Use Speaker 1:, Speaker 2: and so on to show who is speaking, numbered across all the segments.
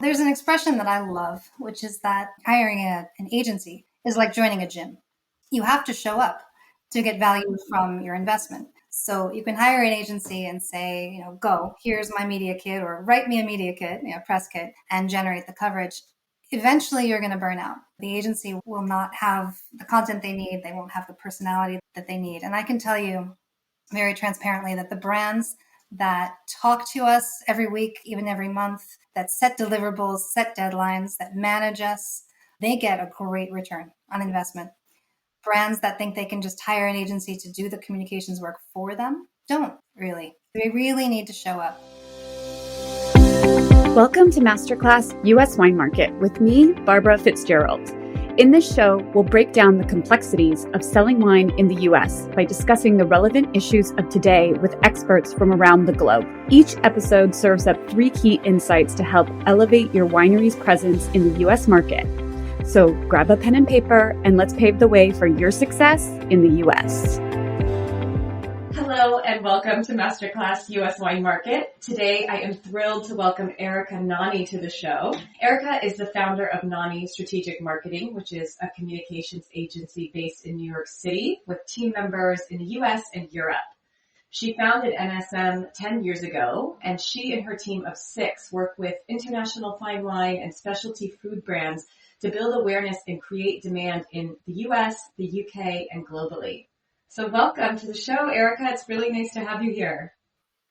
Speaker 1: There's an expression that I love, which is that hiring an agency is like joining a gym. You have to show up to get value from your investment. So you can hire an agency and say, go, here's my media kit, or write me a media kit, press kit, and generate the coverage. Eventually you're going to burn out. The agency will not have the content they need. They won't have the personality that they need. And I can tell you very transparently that the brands that talk to us every week, even every month, that set deliverables, set deadlines, that manage us, they get a great return on investment. Brands that think they can just hire an agency to do the communications work for them don't really. They really need to show up.
Speaker 2: Welcome to Masterclass US Wine Market with me, Barbara Fitzgerald. In this show, we'll break down the complexities of selling wine in the US by discussing the relevant issues of today with experts from around the globe. Each episode serves up 3 key insights to help elevate your winery's presence in the US market. So grab a pen and paper and let's pave the way for your success in the US.
Speaker 3: Hello and welcome to Masterclass US Wine Market. Today I am thrilled to welcome Erica Nonni to the show. Erica is the founder of Nonni Strategic Marketing, which is a communications agency based in New York City with team members in the US and Europe. She founded NSM 10 years ago, and she and her team of 6 work with international fine wine and specialty food brands to build awareness and create demand in the US, the UK, and globally. So welcome to the show, Erica. It's really nice to have you here.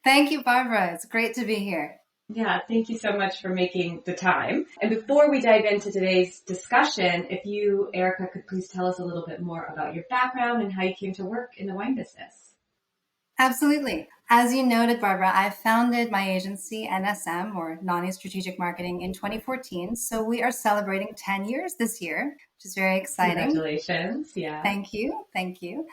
Speaker 1: Thank you, Barbara. It's great to be here.
Speaker 3: Yeah, thank you so much for making the time. And before we dive into today's discussion, if you, Erica, could please tell us a little bit more about your background and how you came to work in the wine business.
Speaker 1: Absolutely. As you noted, Barbara, I founded my agency, NSM, or Nonni Strategic Marketing, in 2014. So we are celebrating 10 years this year, which is very exciting.
Speaker 3: Congratulations. Yeah.
Speaker 1: Thank you. Thank you.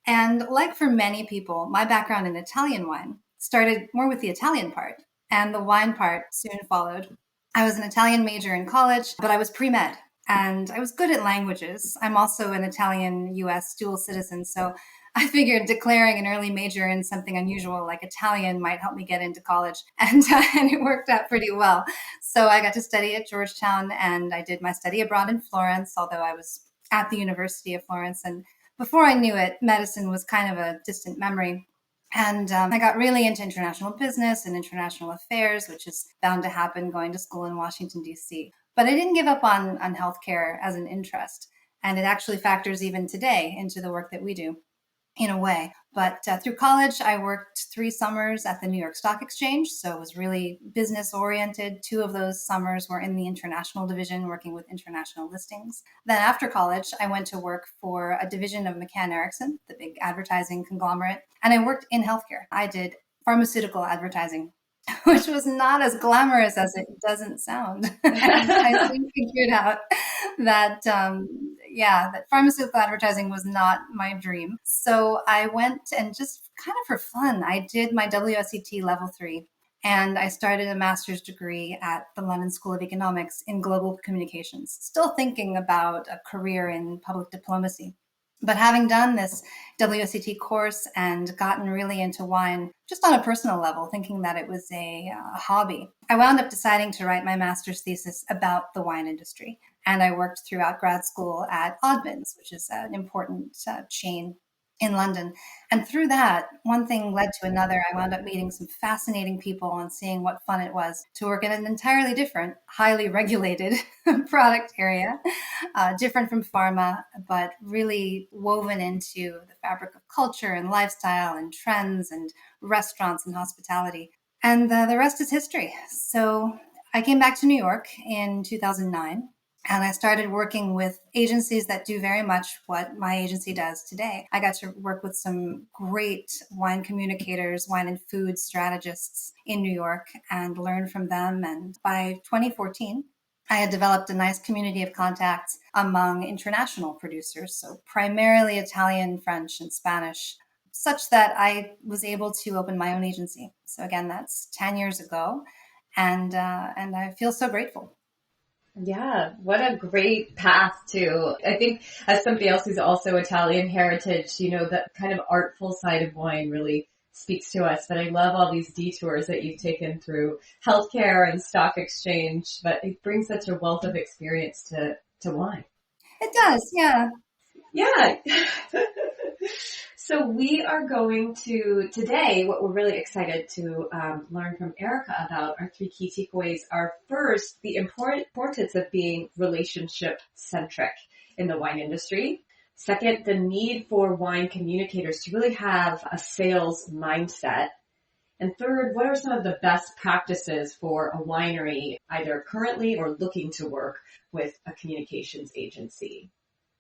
Speaker 1: And like for many people, my background in Italian wine started more with the Italian part, and the wine part soon followed. I was an Italian major in college, but I was pre-med, and I was good at languages. I'm also an Italian-US dual citizen, so I figured declaring an early major in something unusual like Italian might help me get into college, and it worked out pretty well. So I got to study at Georgetown, and I did my study abroad in Florence, although I was at the University of Florence. And before I knew it, medicine was kind of a distant memory. And I got really into international business and international affairs, which is bound to happen going to school in Washington, D.C. But I didn't give up on healthcare as an interest, and it actually factors even today into the work that we do, in a way. But through college, I worked 3 summers at the New York Stock Exchange, so it was really business oriented. 2 of those summers were in the international division, working with international listings. Then after college, I went to work for a division of McCann Erickson, the big advertising conglomerate, and I worked in healthcare. I did pharmaceutical advertising, which was not as glamorous as it doesn't sound. I soon figured out that, that pharmaceutical advertising was not my dream. So I went and just kind of for fun, I did my WSET level 3, and I started a master's degree at the London School of Economics in global communications, still thinking about a career in public diplomacy. But having done this WSET course and gotten really into wine, just on a personal level, thinking that it was a hobby, I wound up deciding to write my master's thesis about the wine industry. And I worked throughout grad school at Oddmans, which is an important chain in London. And through that, one thing led to another. I wound up meeting some fascinating people and seeing what fun it was to work in an entirely different, highly regulated product area, different from pharma, but really woven into the fabric of culture and lifestyle and trends and restaurants and hospitality. And the rest is history. So I came back to New York in 2009. And I started working with agencies that do very much what my agency does today. I got to work with some great wine communicators, wine and food strategists in New York, and learn from them. And by 2014, I had developed a nice community of contacts among international producers, so primarily Italian, French, and Spanish, such that I was able to open my own agency. So again, that's 10 years ago, and I feel so grateful.
Speaker 3: Yeah, what a great path too. I think as somebody else who's also Italian heritage, that kind of artful side of wine really speaks to us, but I love all these detours that you've taken through healthcare and stock exchange, but it brings such a wealth of experience to wine.
Speaker 1: It does, yeah.
Speaker 3: Yeah. So we are going to, today, what we're really excited to learn from Erica about, our 3 key takeaways are: first, the importance of being relationship centric in the wine industry. Second, the need for wine communicators to really have a sales mindset. And third, what are some of the best practices for a winery, either currently or looking to work with a communications agency?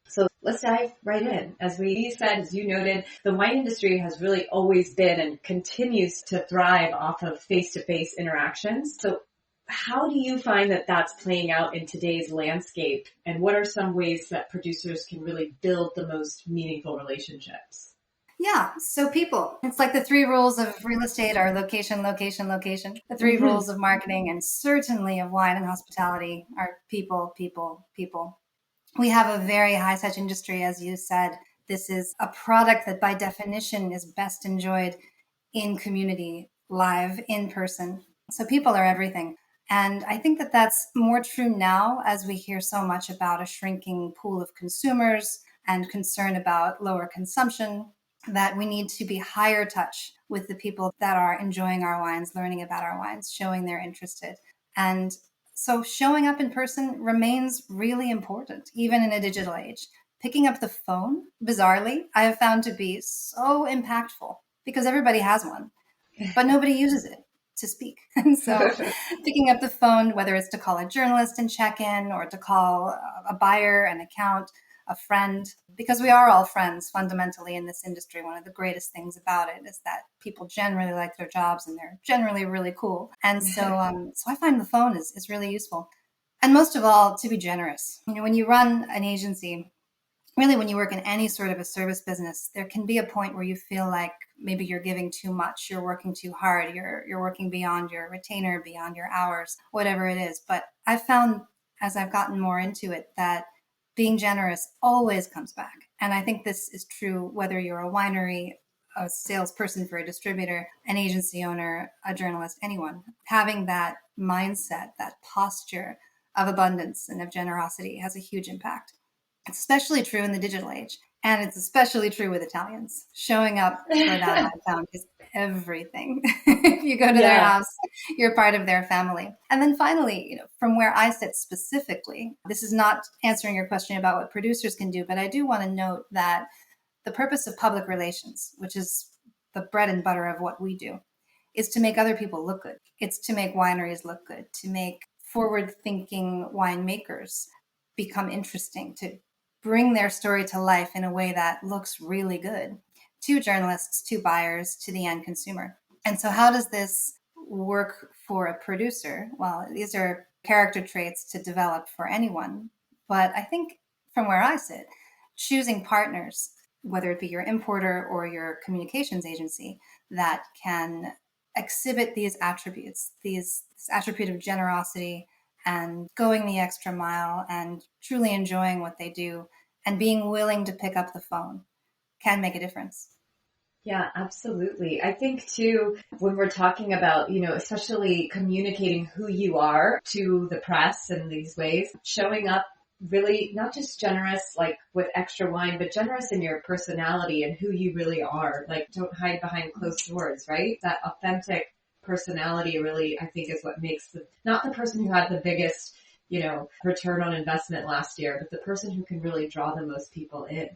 Speaker 3: So let's dive right in. As we said, as you noted, the wine industry has really always been and continues to thrive off of face-to-face interactions. So how do you find that that's playing out in today's landscape? And what are some ways that producers can really build the most meaningful relationships?
Speaker 1: Yeah, so people. It's like the 3 rules of real estate are location, location, location. The 3 rules of marketing, and certainly of wine and hospitality, are people, people, people. We have a very high-touch industry, as you said. This is a product that by definition is best enjoyed in community, live, in person. So people are everything. And I think that that's more true now as we hear so much about a shrinking pool of consumers and concern about lower consumption, that we need to be higher touch with the people that are enjoying our wines, learning about our wines, showing they're interested. And so showing up in person remains really important, even in a digital age. Picking up the phone, bizarrely, I have found to be so impactful because everybody has one, but nobody uses it to speak. And so picking up the phone, whether it's to call a journalist and check in, or to call a buyer, an account, a friend, because we are all friends fundamentally in this industry. One of the greatest things about it is that people generally like their jobs and they're generally really cool. And so I find the phone is really useful. And most of all, to be generous. You know, when you run an agency, really when you work in any sort of a service business, there can be a point where you feel like maybe you're giving too much, you're working too hard, you're working beyond your retainer, beyond your hours, whatever it is. But I've found, as I've gotten more into it, that being generous always comes back. And I think this is true whether you're a winery, a salesperson for a distributor, an agency owner, a journalist, anyone. Having that mindset, that posture of abundance and of generosity has a huge impact. It's especially true in the digital age. And it's especially true with Italians. Showing up for that, I found, is everything. If you go to their house, you're part of their family. And then finally, you know, from where I sit specifically, this is not answering your question about what producers can do, but I do want to note that the purpose of public relations, which is the bread and butter of what we do, is to make other people look good. It's to make wineries look good, to make forward-thinking winemakers become interesting, to bring their story to life in a way that looks really good to journalists, to buyers, to the end consumer. And so how does this work for a producer? Well, these are character traits to develop for anyone. But I think from where I sit, choosing partners, whether it be your importer or your communications agency, that can exhibit these attributes, this attribute of generosity, and going the extra mile and truly enjoying what they do and being willing to pick up the phone can make a difference.
Speaker 3: Yeah, absolutely. I think too, when we're talking about, you know, especially communicating who you are to the press in these ways, showing up really not just generous, like with extra wine, but generous in your personality and who you really are. Like, don't hide behind closed doors, right? That authentic personality really, I think, is what makes not the person who had the biggest, you know, return on investment last year, but the person who can really draw the most people in.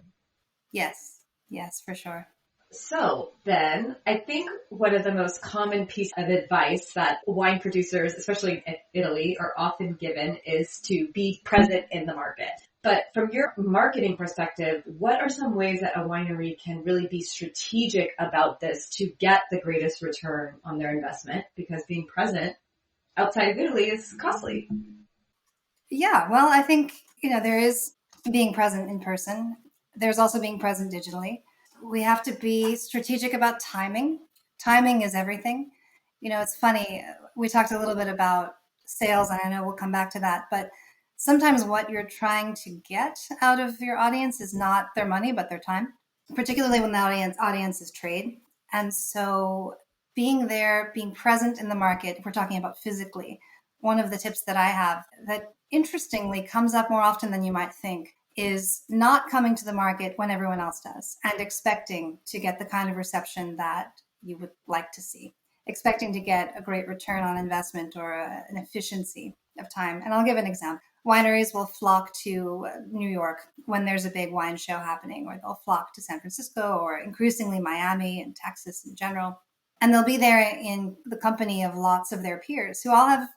Speaker 1: Yes, for sure.
Speaker 3: So then I think one of the most common piece of advice that wine producers, especially in Italy, are often given is to be present in the market. But from your marketing perspective, what are some ways that a winery can really be strategic about this to get the greatest return on their investment? Because being present outside of Italy is costly.
Speaker 1: Yeah, well, I think, you know, there is being present in person. There's also being present digitally. We have to be strategic about timing. Timing is everything. You know, it's funny. We talked a little bit about sales, and I know we'll come back to that, but sometimes what you're trying to get out of your audience is not their money, but their time, particularly when the audience is trade. And so being there, being present in the market, if we're talking about physically, one of the tips that I have that interestingly comes up more often than you might think is not coming to the market when everyone else does and expecting to get the kind of reception that you would like to see, expecting to get a great return on investment or an efficiency of time. And I'll give an example. Wineries will flock to New York when there's a big wine show happening, or they'll flock to San Francisco or increasingly Miami and Texas in general. And they'll be there in the company of lots of their peers who all have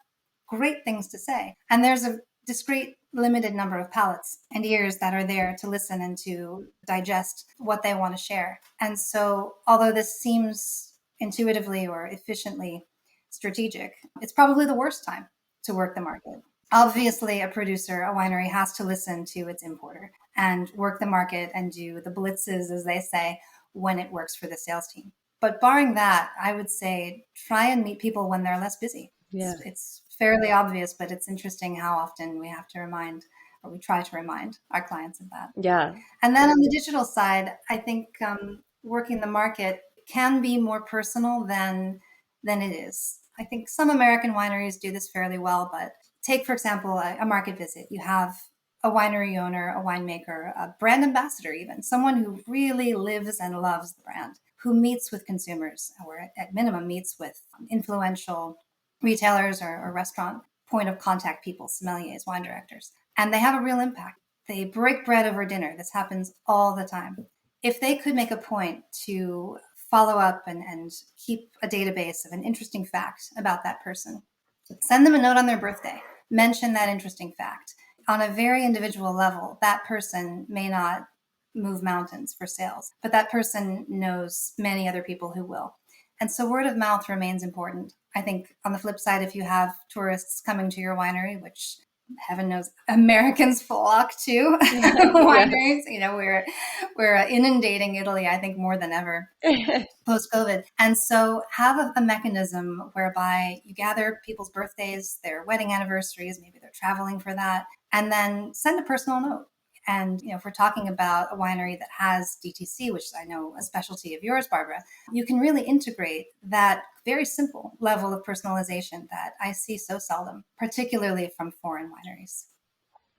Speaker 1: great things to say. And there's a discrete, limited number of palates and ears that are there to listen and to digest what they want to share. And so, although this seems intuitively or efficiently strategic, it's probably the worst time to work the market. Obviously, a producer, a winery has to listen to its importer and work the market and do the blitzes, as they say, when it works for the sales team. But barring that, I would say try and meet people when they're less busy.
Speaker 3: Yeah.
Speaker 1: It's fairly obvious, but it's interesting how often we have to remind, or we try to remind our clients of that.
Speaker 3: Yeah.
Speaker 1: And then on the digital side, I think working the market can be more personal than it is. I think some American wineries do this fairly well, but take, for example, a market visit. You have a winery owner, a winemaker, a brand ambassador even, someone who really lives and loves the brand, who meets with consumers, or at minimum meets with influential retailers or restaurant point of contact people, sommeliers, wine directors. And they have a real impact. They break bread over dinner. This happens all the time. If they could make a point to follow up and keep a database of an interesting fact about that person, send them a note on their birthday, mention that interesting fact. On a very individual level, that person may not move mountains for sales, but that person knows many other people who will. And so word of mouth remains important. I think on the flip side, if you have tourists coming to your winery, which heaven knows Americans flock to wineries, you know, we're inundating Italy, I think, more than ever post-COVID. And so have a mechanism whereby you gather people's birthdays, their wedding anniversaries, maybe they're traveling for that, and then send a personal note. And, you know, if we're talking about a winery that has DTC, which I know a specialty of yours, Barbara, you can really integrate that very simple level of personalization that I see so seldom, particularly from foreign wineries.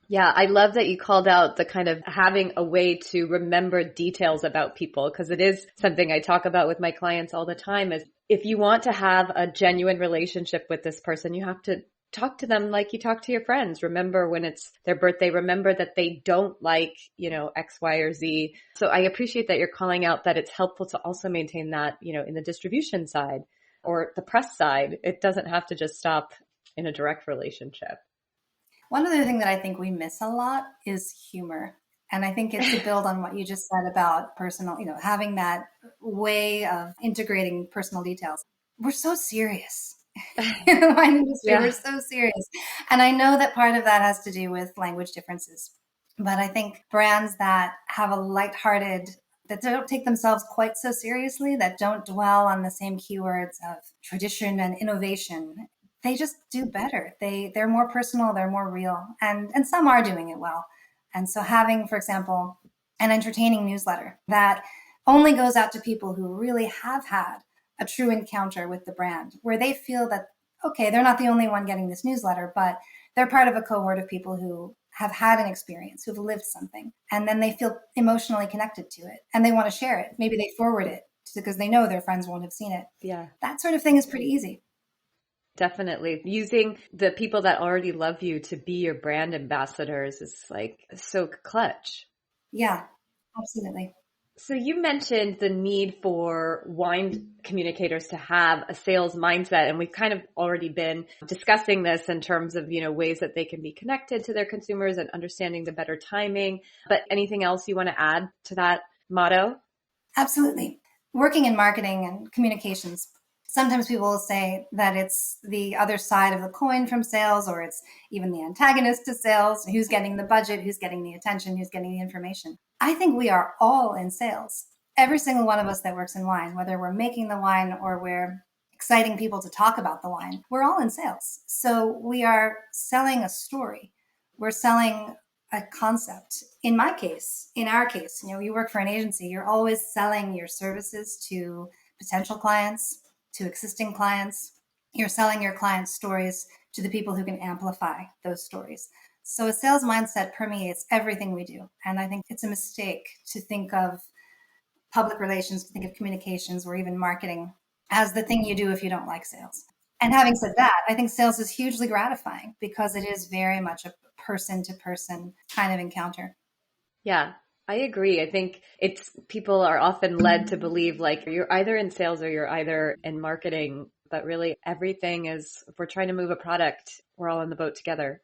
Speaker 3: Yeah, I love that you called out the kind of having a way to remember details about people, because it is something I talk about with my clients all the time. Is if you want to have a genuine relationship with this person, you have to talk to them like you talk to your friends. Remember when it's their birthday, remember that they don't like, you know, X, Y, or Z. So I appreciate that you're calling out that it's helpful to also maintain that, you know, in the distribution side or the press side. It doesn't have to just stop in a direct relationship.
Speaker 1: One other thing that I think we miss a lot is humor. And I think it's to build on what you just said about personal, you know, having that way of integrating personal details. We're so serious. In the wine industry, we're so serious. And I know that part of that has to do with language differences. But I think brands that have a lighthearted, that don't take themselves quite so seriously, that don't dwell on the same keywords of tradition and innovation, they just do better. They're more personal, they're more real, and some are doing it well. And so having, for example, an entertaining newsletter that only goes out to people who really have had a true encounter with the brand, where they feel that, okay, they're not the only one getting this newsletter, but they're part of a cohort of people who have had an experience, who've lived something, and then they feel emotionally connected to it and they want to share it. Maybe they forward it because they know their friends won't have seen it.
Speaker 3: Yeah.
Speaker 1: That sort of thing is pretty easy.
Speaker 3: Definitely. Using the people that already love you to be your brand ambassadors is like so clutch.
Speaker 1: Yeah, absolutely.
Speaker 3: So you mentioned the need for wine communicators to have a sales mindset, and we've kind of already been discussing this in terms of, you know, ways that they can be connected to their consumers and understanding the better timing. But anything else you want to add to that motto?
Speaker 1: Absolutely. Working in marketing and communications, sometimes people will say that it's the other side of the coin from sales, or it's even the antagonist to sales. Who's getting the budget? Who's getting the attention? Who's getting the information? I think we are all in sales. Every single one of us that works in wine, whether we're making the wine or we're exciting people to talk about the wine, we're all in sales. So we are selling a story. We're selling a concept. In my case, in our case, you know, you work for an agency, you're always selling your services to potential clients to existing clients. You're selling your clients' stories to the people who can amplify those stories. So a sales mindset permeates everything we do. And I think it's a mistake to think of public relations, to think of communications or even marketing as the thing you do if you don't like sales. And having said that, I think sales is hugely gratifying because it is very much a person to person kind of encounter.
Speaker 3: Yeah, I agree. I think people are often led to believe like you're either in sales or you're either in marketing, but really everything is, if we're trying to move a product, we're all in the boat together.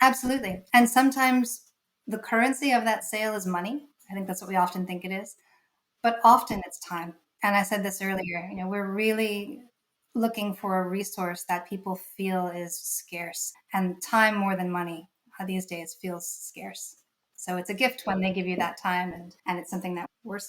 Speaker 1: Absolutely. And sometimes the currency of that sale is money. I think that's what we often think it is, but often it's time. And I said this earlier, we're really looking for a resource that people feel is scarce, and time more than money these days feels scarce. So it's a gift when they give you that time, and it's something that we're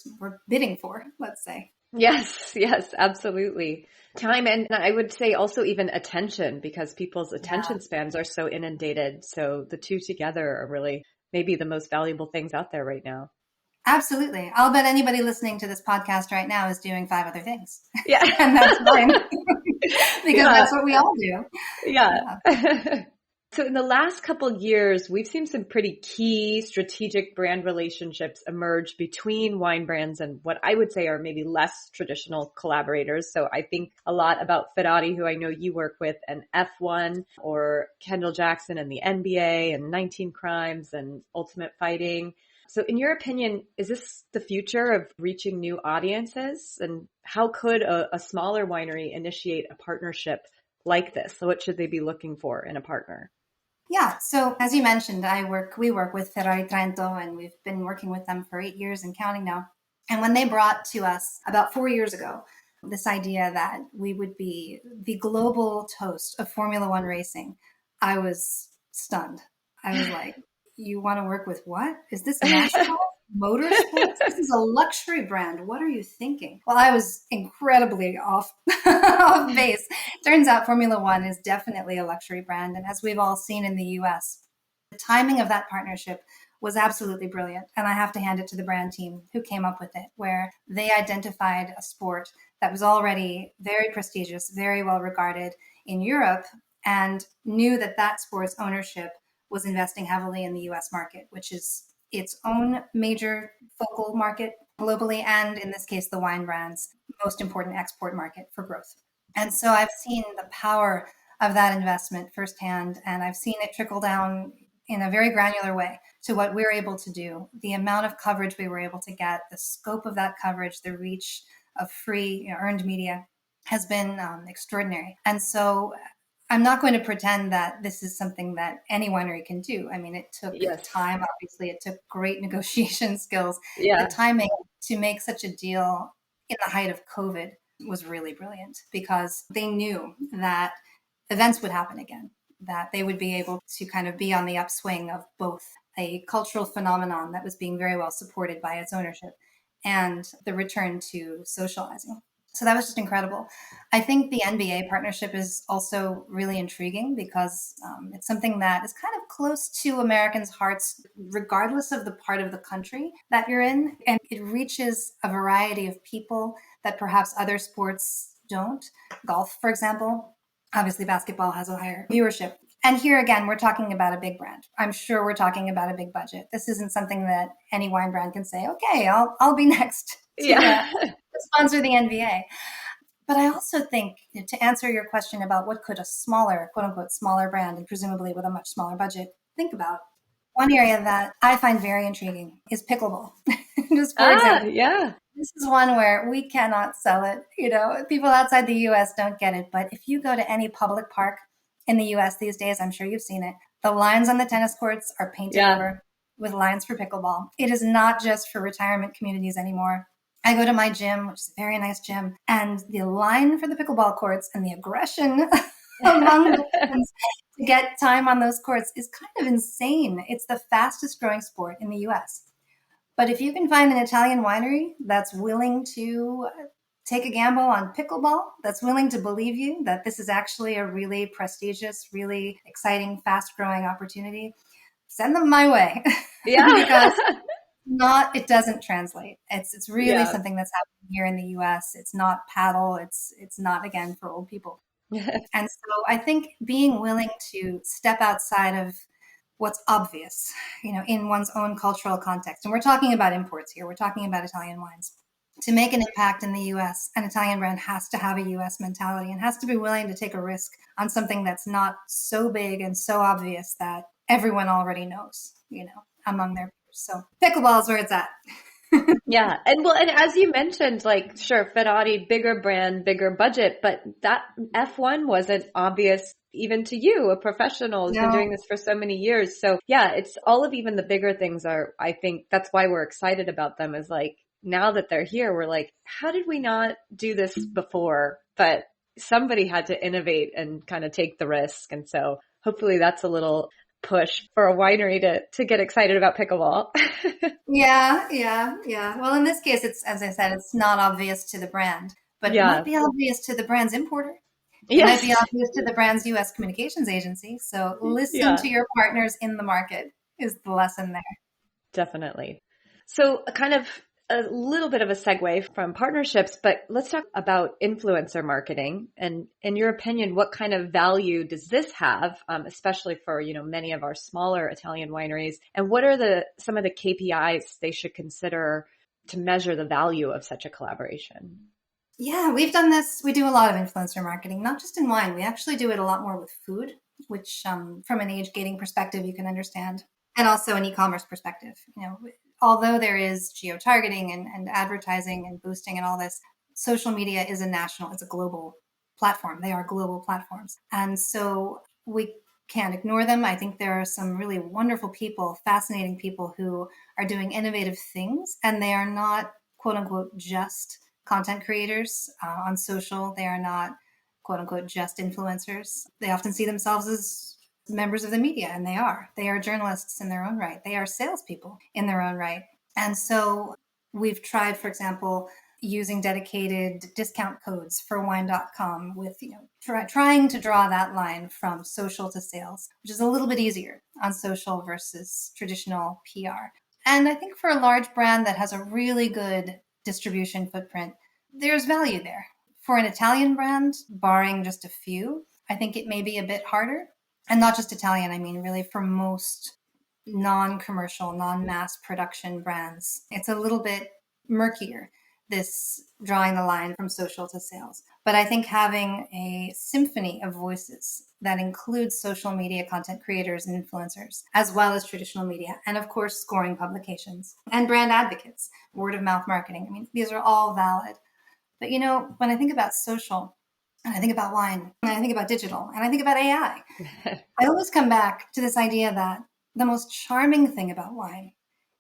Speaker 1: bidding for, let's say.
Speaker 3: Yes, absolutely. Time, and I would say also even attention, because people's attention spans are so inundated. So the two together are really maybe the most valuable things out there right now.
Speaker 1: Absolutely. I'll bet anybody listening to this podcast right now is doing 5 other things.
Speaker 3: Yeah.
Speaker 1: And that's fine because that's what we all do.
Speaker 3: Yeah. So in the last couple of years, we've seen some pretty key strategic brand relationships emerge between wine brands and what I would say are maybe less traditional collaborators. So I think a lot about Ferrari, who I know you work with, and F1, or Kendall Jackson and the NBA, and 19 Crimes and Ultimate Fighting. So in your opinion, is this the future of reaching new audiences? And how could a smaller winery initiate a partnership like this? So what should they be looking for in a partner?
Speaker 1: Yeah. So as you mentioned, we work with Ferrari Trento, and we've been working with them for 8 years and counting now. And when they brought to us about 4 years ago, this idea that we would be the global toast of Formula One racing, I was stunned. I was like, you want to work with what? Is this NASCAR? Motorsports? This is a luxury brand. What are you thinking? Well, I was incredibly off base. Turns out Formula One is definitely a luxury brand. And as we've all seen in the US, the timing of that partnership was absolutely brilliant. And I have to hand it to the brand team who came up with it, where they identified a sport that was already very prestigious, very well regarded in Europe, and knew that that sport's ownership was investing heavily in the US market, which is its own major focal market globally, and in this case, the wine brand's most important export market for growth. And so I've seen the power of that investment firsthand, and I've seen it trickle down in a very granular way to what we're able to do, the amount of coverage we were able to get, the scope of that coverage, the reach of free earned media has been extraordinary. And so I'm not going to pretend that this is something that any winery can do. I mean, it took time. Obviously, it took great negotiation skills. The timing to make such a deal in the height of COVID was really brilliant, because they knew that events would happen again, that they would be able to kind of be on the upswing of both a cultural phenomenon that was being very well supported by its ownership and the return to socializing. So that was just incredible. I think the NBA partnership is also really intriguing because it's something that is kind of close to Americans' hearts, regardless of the part of the country that you're in. And it reaches a variety of people that perhaps other sports don't. Golf, for example. Obviously, basketball has a higher viewership. And here again, we're talking about a big brand. I'm sure we're talking about a big budget. This isn't something that any wine brand can say, okay, I'll be next to sponsor the NBA. But I also think, to answer your question about what could a smaller, quote unquote, smaller brand, and presumably with a much smaller budget, think about, one area that I find very intriguing is pickleball. Just for example.
Speaker 3: Yeah.
Speaker 1: This is one where we cannot sell it. People outside the US don't get it. But if you go to any public park in the US these days, I'm sure you've seen it, the lines on the tennis courts are painted over with lines for pickleball. It is not just for retirement communities anymore. I go to my gym, which is a very nice gym, and the line for the pickleball courts and the aggression among the fans to get time on those courts is kind of insane. It's the fastest growing sport in the US. But if you can find an Italian winery that's willing to take a gamble on pickleball, that's willing to believe you that this is actually a really prestigious, really exciting, fast growing opportunity, send them my way.
Speaker 3: Yeah.
Speaker 1: Because It doesn't translate. It's really
Speaker 3: Yeah.
Speaker 1: something that's happening here in the US. It's not paddle. It's not, again, for old people. And so I think being willing to step outside of what's obvious, in one's own cultural context. And we're talking about imports here. We're talking about Italian wines. To make an impact in the US, an Italian brand has to have a US mentality and has to be willing to take a risk on something that's not so big and so obvious that everyone already knows, among their peers. So pickleball is where it's at.
Speaker 3: Yeah. And as you mentioned, like, sure, Ferrari, bigger brand, bigger budget, but that F1 wasn't obvious even to you, a professional who's been
Speaker 1: No.
Speaker 3: doing this for so many years. So yeah, it's all of even the bigger things I think that's why we're excited about them, is like, now that they're here, we're like, how did we not do this before? But somebody had to innovate and kind of take the risk. And so hopefully that's a little push for a winery to get excited about pickleball.
Speaker 1: Yeah. Well, in this case, it's, as I said, it's not obvious to the brand, but it
Speaker 3: Yeah.
Speaker 1: might be obvious to the brand's importer. It might be
Speaker 3: Yes.
Speaker 1: obvious to the brand's US communications agency. So listen
Speaker 3: Yeah,
Speaker 1: to your partners in the market is the lesson there.
Speaker 3: definitely. So kind of a little bit of a segue from partnerships, but let's talk about influencer marketing. And in your opinion, what kind of value does this have, especially for, many of our smaller Italian wineries? And what are some of the KPIs they should consider to measure the value of such a collaboration?
Speaker 1: Yeah, we've done this. We do a lot of influencer marketing, not just in wine. We actually do it a lot more with food, which from an age gating perspective, you can understand, and also an e-commerce perspective. Although there is geo-targeting and advertising and boosting and all this, social media is it's a global platform. They are global platforms. And so we can't ignore them. I think there are some really wonderful people, fascinating people who are doing innovative things, and they are not, quote unquote, just content creators on social. They are not, quote unquote, just influencers. They often see themselves as members of the media, and they are. They are journalists in their own right. They are salespeople in their own right. And so we've tried, for example, using dedicated discount codes for wine.com with, trying to draw that line from social to sales, which is a little bit easier on social versus traditional PR. And I think for a large brand that has a really good distribution footprint, there's value there. For an Italian brand, barring just a few, I think it may be a bit harder. And not just Italian, I mean, really for most non-commercial, non-mass production brands, it's a little bit murkier, this drawing the line from social to sales. But I think having a symphony of voices that includes social media content creators and influencers, as well as traditional media, and of course, scoring publications and brand advocates, word of mouth marketing. I mean, these are all valid. But when I think about social, and I think about wine, and I think about digital, and I think about AI, I always come back to this idea that the most charming thing about wine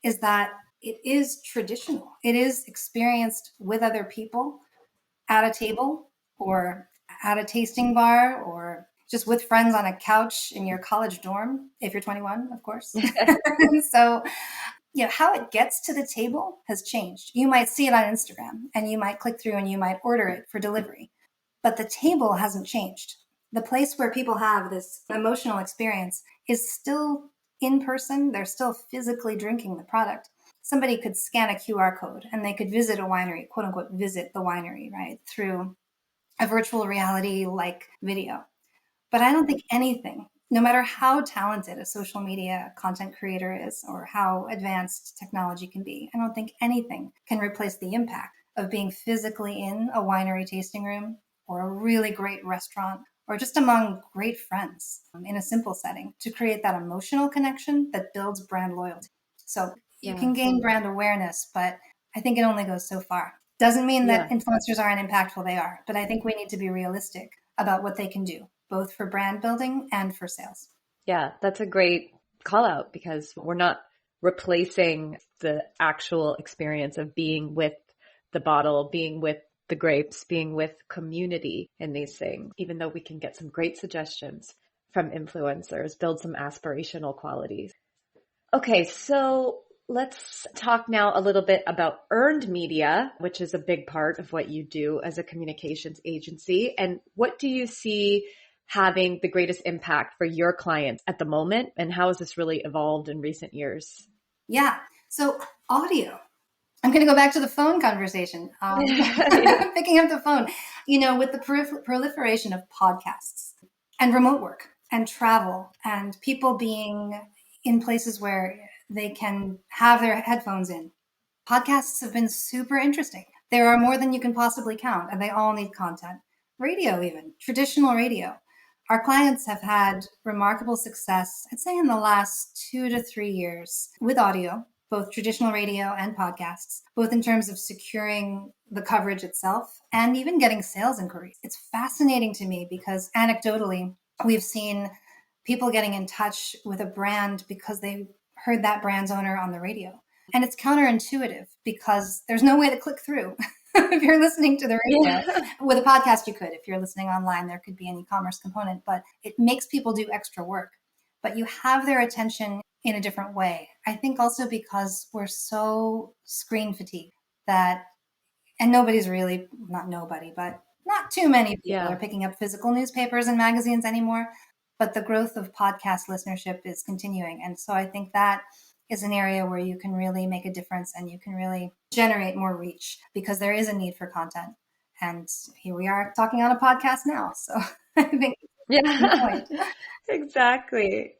Speaker 1: is that it is traditional. It is experienced with other people at a table or at a tasting bar or just with friends on a couch in your college dorm, if you're 21, of course. So, how it gets to the table has changed. You might see it on Instagram and you might click through and you might order it for delivery, but the table hasn't changed. The place where people have this emotional experience is still in person. They're still physically drinking the product. Somebody could scan a QR code and they could visit a winery, quote unquote, visit the winery, right, through a virtual reality like video. But I don't think anything, no matter how talented a social media content creator is or how advanced technology can be, I don't think anything can replace the impact of being physically in a winery tasting room or a really great restaurant or just among great friends in a simple setting to create that emotional connection that builds brand loyalty. So you
Speaker 3: Yeah.
Speaker 1: can gain brand awareness, but I think it only goes so far. Doesn't mean that
Speaker 3: Yeah.
Speaker 1: influencers aren't impactful. They are, but I think we need to be realistic about what they can do, both for brand building and for sales.
Speaker 3: Yeah, that's a great call out because we're not replacing the actual experience of being with the bottle, being with the grapes, being with community in these things, even though we can get some great suggestions from influencers, build some aspirational qualities. Okay, so let's talk now a little bit about earned media, which is a big part of what you do as a communications agency. And what do you see having the greatest impact for your clients at the moment? And how has this really evolved in recent years?
Speaker 1: Yeah. So audio. I'm going to go back to the phone conversation.
Speaker 3: Yeah.
Speaker 1: Picking up the phone, with the proliferation of podcasts and remote work and travel and people being in places where they can have their headphones in. Podcasts have been super interesting. There are more than you can possibly count, and they all need content. Radio, even traditional radio. Our clients have had remarkable success, I'd say, in the last 2 to 3 years with audio, both traditional radio and podcasts, both in terms of securing the coverage itself and even getting sales inquiries. It's fascinating to me because anecdotally, we've seen people getting in touch with a brand because they heard that brand's owner on the radio. And it's counterintuitive because there's no way to click through. If you're listening to the radio,
Speaker 3: Yeah.
Speaker 1: with a podcast, you could. If you're listening online, there could be an e-commerce component, but it makes people do extra work. But you have their attention in a different way. I think also because we're so screen fatigued that, and nobody's really, not nobody, but not too many people
Speaker 3: Yeah.
Speaker 1: are picking up physical newspapers and magazines anymore. But the growth of podcast listenership is continuing. And so I think that is an area where you can really make a difference and you can really generate more reach because there is a need for content. And here we are talking on a podcast now. So I think that's the
Speaker 3: Yeah.
Speaker 1: point.
Speaker 3: Exactly.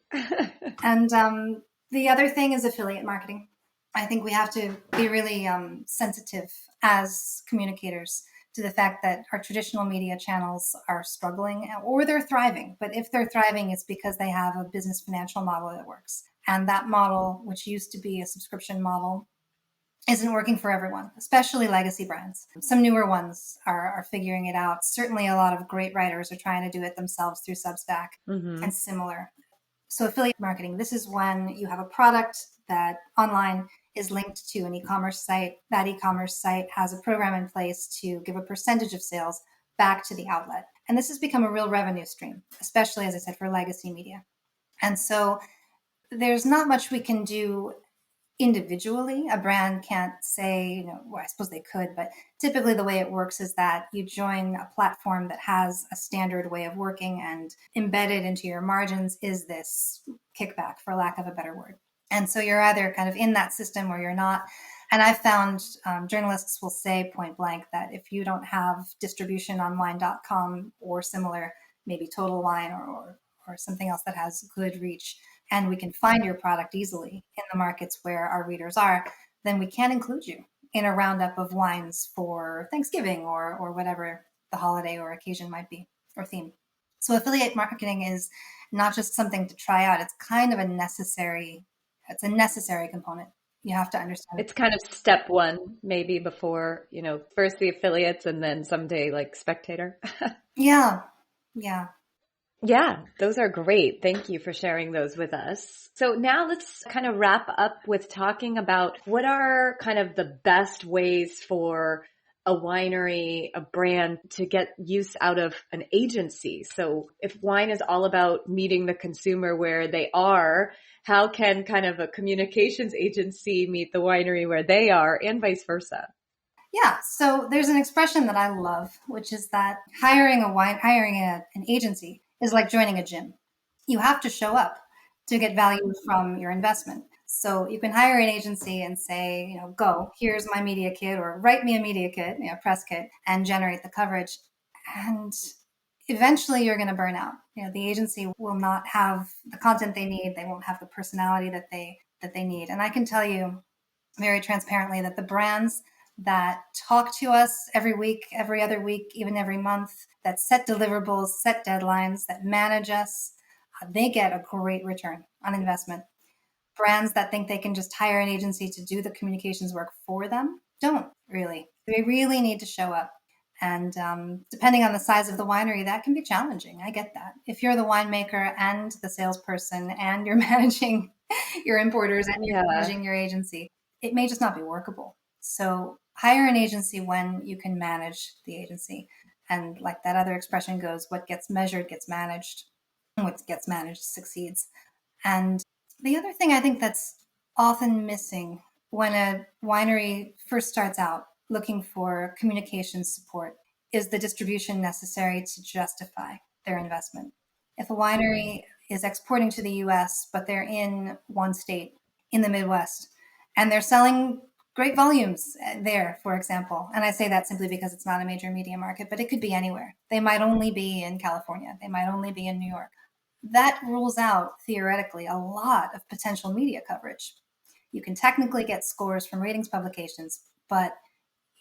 Speaker 1: And the other thing is affiliate marketing. I think we have to be really sensitive as communicators to the fact that our traditional media channels are struggling or they're thriving. But if they're thriving, it's because they have a business financial model that works. And that model, which used to be a subscription model, isn't working for everyone, especially legacy brands. Some newer ones are figuring it out. Certainly a lot of great writers are trying to do it themselves through Substack
Speaker 3: Hmm.
Speaker 1: and similar. So affiliate marketing, this is when you have a product that online is linked to an e-commerce site. That e-commerce site has a program in place to give a percentage of sales back to the outlet. And this has become a real revenue stream, especially, as I said, for legacy media. And so there's not much we can do individually. A brand can't say, well, I suppose they could, but typically the way it works is that you join a platform that has a standard way of working, and embedded into your margins is this kickback, for lack of a better word. And so you're either kind of in that system or you're not. And I've found journalists will say point blank that if you don't have distribution on wine.com or similar, maybe Total Wine or something else that has good reach, and we can find your product easily in the markets where our readers are, then we can include you in a roundup of wines for Thanksgiving or whatever the holiday or occasion might be, or theme. So affiliate marketing is not just something to try out. It's kind of it's a necessary component. You have to understand it.
Speaker 3: It's kind of step one, maybe before, first the affiliates and then someday like Spectator.
Speaker 1: Yeah. Yeah.
Speaker 3: Yeah, those are great. Thank you for sharing those with us. So now let's kind of wrap up with talking about what are kind of the best ways for a winery, a brand to get use out of an agency. So if wine is all about meeting the consumer where they are, how can kind of a communications agency meet the winery where they are and vice versa?
Speaker 1: Yeah, so there's an expression that I love, which is that hiring an agency is like joining a gym. You have to show up to get value from your investment. So you can hire an agency and say, go, here's my media kit, or write me a media kit, press kit, and generate the coverage. And eventually you're going to burn out. The agency will not have the content they need. They won't have the personality that they need. And I can tell you very transparently that the brands that talk to us every week, every other week, even every month, that set deliverables, set deadlines, that manage us, they get a great return on investment. Brands that think they can just hire an agency to do the communications work for them don't really. They really need to show up. And depending on the size of the winery, that can be challenging. I get that. If you're the winemaker and the salesperson and you're managing your importers and you're
Speaker 3: Yeah.
Speaker 1: managing your agency, it may just not be workable. So hire an agency when you can manage the agency. And like that other expression goes, what gets measured gets managed, and what gets managed succeeds. And the other thing I think that's often missing when a winery first starts out looking for communication support is the distribution necessary to justify their investment. If a winery is exporting to the US, but they're in one state in the Midwest, And they're selling great volumes there, for example. And I say that simply because it's not a major media market, but it could be anywhere. They might only be in California. They might only be in New York. That rules out, theoretically, a lot of potential media coverage. You can technically get scores from ratings publications, but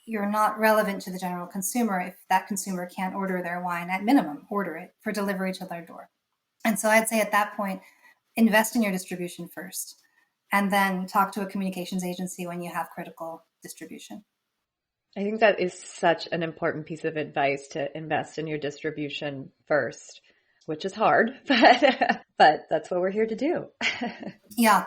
Speaker 1: you're not relevant to the general consumer if that consumer can't order their wine, at minimum, order it for delivery to their door. And so I'd say at that point, invest in your distribution first, and then talk to a communications agency when you have critical distribution.
Speaker 3: I think that is such an important piece of advice, to invest in your distribution first, which is hard, but that's what we're here to do.
Speaker 1: Yeah.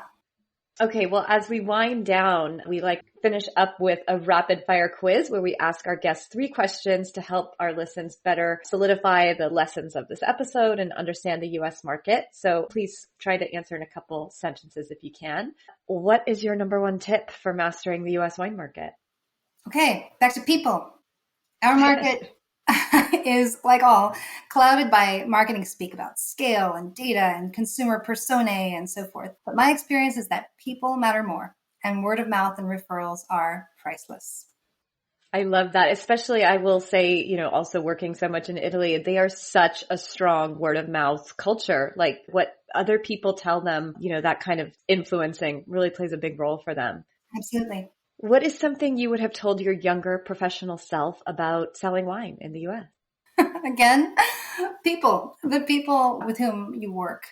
Speaker 3: Okay, well, as we wind down, we finish up with a rapid fire quiz where we ask our guests 3 questions to help our listeners better solidify the lessons of this episode and understand the U.S. market. So please try to answer in a couple sentences if you can. What is your number 1 tip for mastering the U.S. wine market?
Speaker 1: Okay, back to people. Our market is, like all, clouded by marketing speak about scale and data and consumer personae and so forth. But my experience is that people matter more, and word of mouth and referrals are priceless.
Speaker 3: I love that. Especially, I will say, also working so much in Italy, they are such a strong word of mouth culture. Like what other people tell them, that kind of influencing really plays a big role for them.
Speaker 1: Absolutely.
Speaker 3: What is something you would have told your younger professional self about selling wine in the U.S.?
Speaker 1: Again, the people with whom you work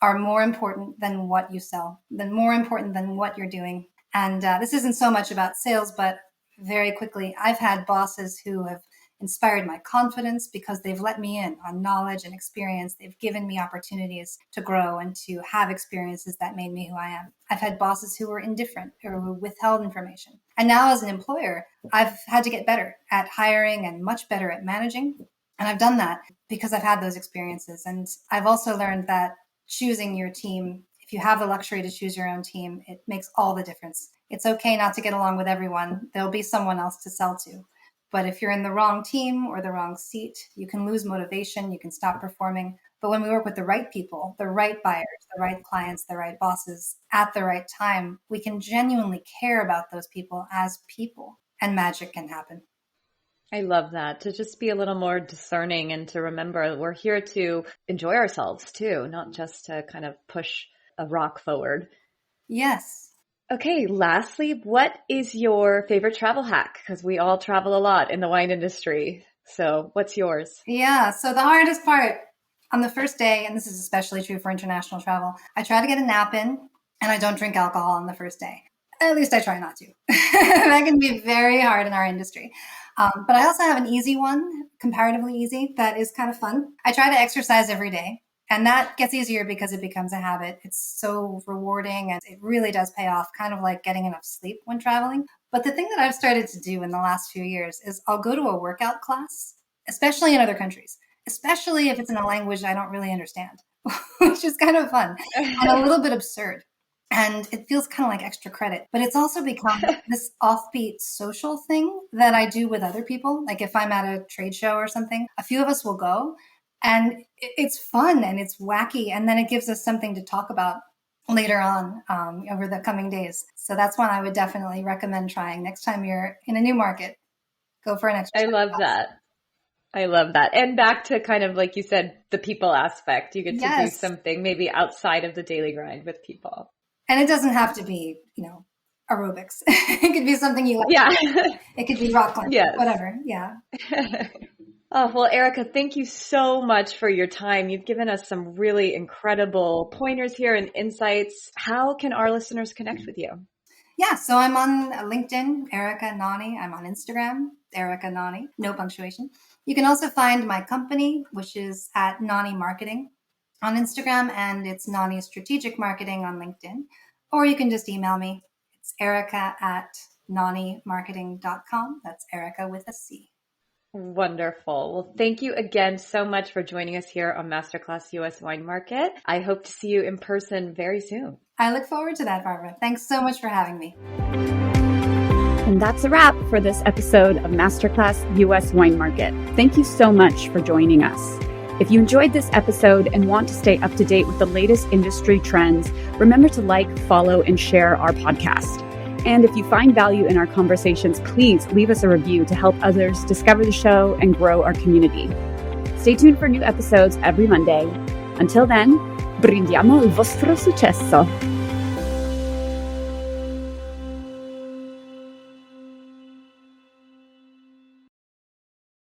Speaker 1: are more important than what you sell, more important than what you're doing. And this isn't so much about sales, but very quickly, I've had bosses who have inspired my confidence because they've let me in on knowledge and experience. They've given me opportunities to grow and to have experiences that made me who I am. I've had bosses who were indifferent or who withheld information. And now as an employer, I've had to get better at hiring and much better at managing. And I've done that because I've had those experiences. And I've also learned that choosing your team, if you have the luxury to choose your own team, it makes all the difference. It's okay not to get along with everyone. There'll be someone else to sell to. But if you're in the wrong team or the wrong seat, you can lose motivation, you can stop performing. But when we work with the right people, the right buyers, the right clients, the right bosses at the right time, we can genuinely care about those people as people, and magic can happen.
Speaker 3: I love that. To just be a little more discerning and to remember that we're here to enjoy ourselves too, not just to kind of push a rock forward.
Speaker 1: Yes.
Speaker 3: Okay, lastly, what is your favorite travel hack? Because we all travel a lot in the wine industry. So what's yours?
Speaker 1: Yeah, so the hardest part on the first day, and this is especially true for international travel, I try to get a nap in and I don't drink alcohol on the first day. At least I try not to. That can be very hard in our industry. But I also have an easy one, comparatively easy, that is kind of fun. I try to exercise every day. And that gets easier because it becomes a habit. It's so rewarding and it really does pay off, kind of like getting enough sleep when traveling. But the thing that I've started to do in the last few years is I'll go to a workout class, especially in other countries, especially if it's in a language I don't really understand, which is kind of fun and a little bit absurd. And it feels kind of like extra credit, but it's also become this offbeat social thing that I do with other people. Like if I'm at a trade show or something, a few of us will go. And it's fun and it's wacky. And then it gives us something to talk about later on over the coming days. So that's one I would definitely recommend trying next time you're in a new market. Go for an extra.
Speaker 3: I love that. I love that. And back to kind of, like you said, the people aspect. You get to do something maybe outside of the daily grind with people.
Speaker 1: And it doesn't have to be, aerobics. It could be something you like.
Speaker 3: Yeah.
Speaker 1: It could be rock climbing, whatever. Yeah.
Speaker 3: Oh, well, Erica, thank you so much for your time. You've given us some really incredible pointers here and insights. How can our listeners connect with you?
Speaker 1: Yeah, so I'm on LinkedIn, Erica Nonni. I'm on Instagram, Erica Nonni, no punctuation. You can also find my company, which is at Nonni Marketing on Instagram, and it's Nonni Strategic Marketing on LinkedIn. Or you can just email me. It's erica@nonnimarketing.com. That's Erica with a C.
Speaker 3: Wonderful. Well, thank you again so much for joining us here on Masterclass US Wine Market. I hope to see you in person very soon.
Speaker 1: I look forward to that, Barbara. Thanks so much for having me.
Speaker 2: And that's a wrap for this episode of Masterclass US Wine Market. Thank you so much for joining us. If you enjoyed this episode and want to stay up to date with the latest industry trends, remember to like, follow, and share our podcast. And if you find value in our conversations, please leave us a review to help others discover the show and grow our community. Stay tuned for new episodes every Monday. Until then, brindiamo il vostro successo.